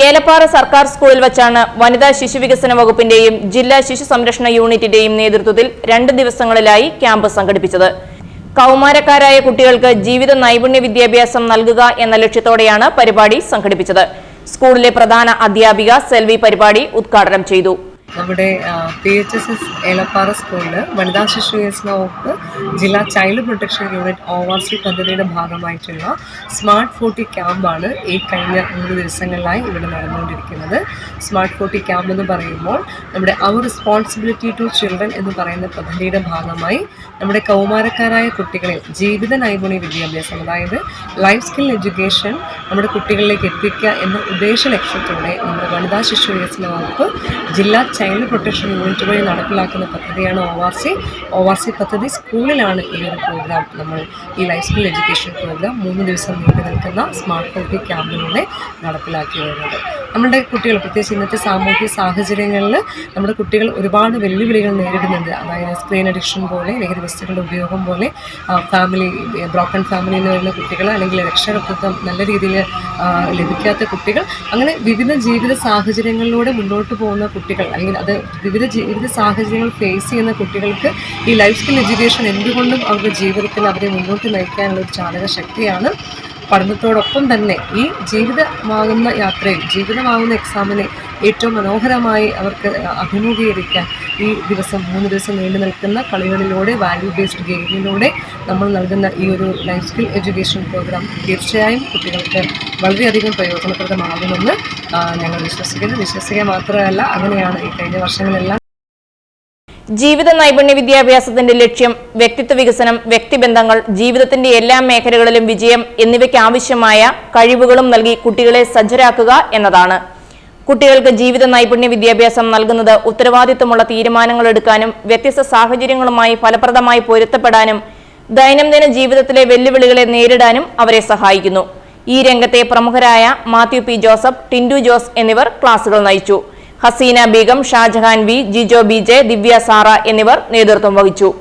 ഏലപ്പാറ സർക്കാർ സ്കൂളിൽ വച്ചാണ് വനിതാ ശിശുവികസന വകുപ്പിന്റെയും ജില്ലാ ശിശു സംരക്ഷണ യൂണിറ്റിന്റെയും നേതൃത്വത്തിൽ 2 ദിവസങ്ങളിലായി ക്യാമ്പ് സംഘടിപ്പിച്ചത്. കൗമാരക്കാരായ കുട്ടികൾക്ക് ജീവിത നൈപുണ്യ വിദ്യാഭ്യാസം നൽകുക എന്ന ലക്ഷ്യത്തോടെയാണ് പരിപാടി സംഘടിപ്പിച്ചത്. സ്കൂളിലെ പ്രധാന അധ്യാപിക സെൽവി പരിപാടി ഉദ്ഘാടനം ചെയ്തു. നമ്മുടെ PHSS ഏലപ്പാറ സ്കൂളിൽ വനിതാ ശിശു വികസന വകുപ്പ് ജില്ലാ ചൈൽഡ് പ്രൊട്ടക്ഷൻ യൂണിറ്റ് ORC പദ്ധതിയുടെ ഭാഗമായിട്ടുള്ള സ്മാർട്ട് 40 ക്യാമ്പാണ് ഈ കഴിഞ്ഞ 3 ദിവസങ്ങളിലായി ഇവിടെ നടന്നുകൊണ്ടിരിക്കുന്നത്. സ്മാർട്ട് 40 ക്യാമ്പ് എന്ന് പറയുമ്പോൾ നമ്മുടെ അവർ റെസ്പോൺസിബിലിറ്റി ടു ചിൽഡ്രൻ എന്ന് പറയുന്ന പദ്ധതിയുടെ ഭാഗമായി നമ്മുടെ കൗമാരക്കാരായ കുട്ടികളെ ജീവിത നൈപുണ്യ വിദ്യാഭ്യാസം, അതായത് ലൈഫ് സ്കിൽ എഡ്യൂക്കേഷൻ നമ്മുടെ കുട്ടികളിലേക്ക് എത്തിക്കുക എന്ന ഉദ്ദേശ ലക്ഷ്യത്തോടെ നമ്മുടെ വനിതാ ശിശു വികസന വകുപ്പ് ജില്ലാ ചൈൽഡ് പ്രൊട്ടക്ഷൻ യൂണിറ്റ് വഴി നടപ്പിലാക്കുന്ന പദ്ധതിയാണ് ORC പദ്ധതി. സ്കൂളിലാണ് ഈ ഒരു പ്രോഗ്രാം, നമ്മൾ ഈ ലൈഫ് സ്കിൽ എഡ്യൂക്കേഷൻ പ്രോഗ്രാം 3 ദിവസം നീണ്ടു നിൽക്കുന്ന സ്മാർട്ട് 40 ക്യാമ്പിലൂടെ നടപ്പിലാക്കി വരുന്നത്. നമ്മുടെ കുട്ടികൾ, പ്രത്യേകിച്ച് ഇന്നത്തെ സാമൂഹ്യ സാഹചര്യങ്ങളിൽ നമ്മുടെ കുട്ടികൾ ഒരുപാട് വെല്ലുവിളികൾ നേരിടുന്നുണ്ട്. അതായത് സ്ക്രീൻ അഡിക്ഷൻ പോലെ, ലഹരി വസ്തുക്കളുടെ ഉപയോഗം പോലെ, ബ്രോക്കൺ ഫാമിലിയിൽ വരുന്ന കുട്ടികൾ, അല്ലെങ്കിൽ രക്ഷകർത്തൃത്വം നല്ല രീതിയിൽ ലഭിക്കാത്ത കുട്ടികൾ, അങ്ങനെ വിവിധ ജീവിത സാഹചര്യങ്ങളിലൂടെ മുന്നോട്ട് പോകുന്ന കുട്ടികൾ, അല്ലെങ്കിൽ അത് വിവിധ ജീവിത സാഹചര്യങ്ങൾ ഫേസ് ചെയ്യുന്ന കുട്ടികൾക്ക് ഈ ലൈഫ് സ്കിൽ എഡ്യൂക്കേഷൻ എന്തുകൊണ്ടും അവരുടെ ജീവിതത്തിൽ അവരെ മുന്നോട്ട് നയിക്കാനുള്ള ഒരു ചാലക ശക്തിയാണ്. പഠനത്തോടൊപ്പം തന്നെ ഈ ജീവിതമാകുന്ന യാത്രയിൽ, ജീവിതമാകുന്ന എക്സാമിനെ ഏറ്റവും മനോഹരമായി അവർക്ക് അഭിമുഖീകരിക്കാൻ ഈ 3 ദിവസം നീണ്ടു നിൽക്കുന്ന കളികളിലൂടെ, വാല്യൂ ബേസ്ഡ് ഗെയിമിലൂടെ നമ്മൾ നൽകുന്ന ഈ ഒരു ലൈഫ് സ്കിൽ എഡ്യൂക്കേഷൻ പ്രോഗ്രാം തീർച്ചയായും കുട്ടികൾക്ക് വളരെയധികം പ്രയോജനപ്രദമാകുമെന്ന് ഞങ്ങൾ വിശ്വസിക്കുക മാത്രമല്ല, അങ്ങനെയാണ് ഈ കഴിഞ്ഞ വർഷങ്ങളെല്ലാം. ജീവിത നൈപുണ്യ വിദ്യാഭ്യാസത്തിന്റെ ലക്ഷ്യം വ്യക്തിത്വ വികസനം, വ്യക്തിബന്ധങ്ങൾ, ജീവിതത്തിന്റെ എല്ലാ മേഖലകളിലും വിജയം എന്നിവയ്ക്ക് ആവശ്യമായ കഴിവുകളും നൽകി കുട്ടികളെ സജ്ജരാക്കുക എന്നതാണ്. കുട്ടികൾക്ക് ജീവിത നൈപുണ്യ വിദ്യാഭ്യാസം നൽകുന്നത് ഉത്തരവാദിത്വമുള്ള തീരുമാനങ്ങൾ എടുക്കാനും വ്യത്യസ്ത സാഹചര്യങ്ങളുമായി ഫലപ്രദമായി പൊരുത്തപ്പെടാനും ദൈനംദിന ജീവിതത്തിലെ വെല്ലുവിളികളെ നേരിടാനും അവരെ സഹായിക്കുന്നു. ഈ രംഗത്തെ പ്രമുഖരായ മാത്യു P. ജോസഫ്, ടിൻഡു ജോസ് എന്നിവർ ക്ലാസുകൾ നയിച്ചു. ഹസീന ബീഗം, ഷാജഹാൻ V, ജിജോ BJ, ദിവ്യ സാറ എന്നിവർ നേതൃത്വം വഹിച്ചു.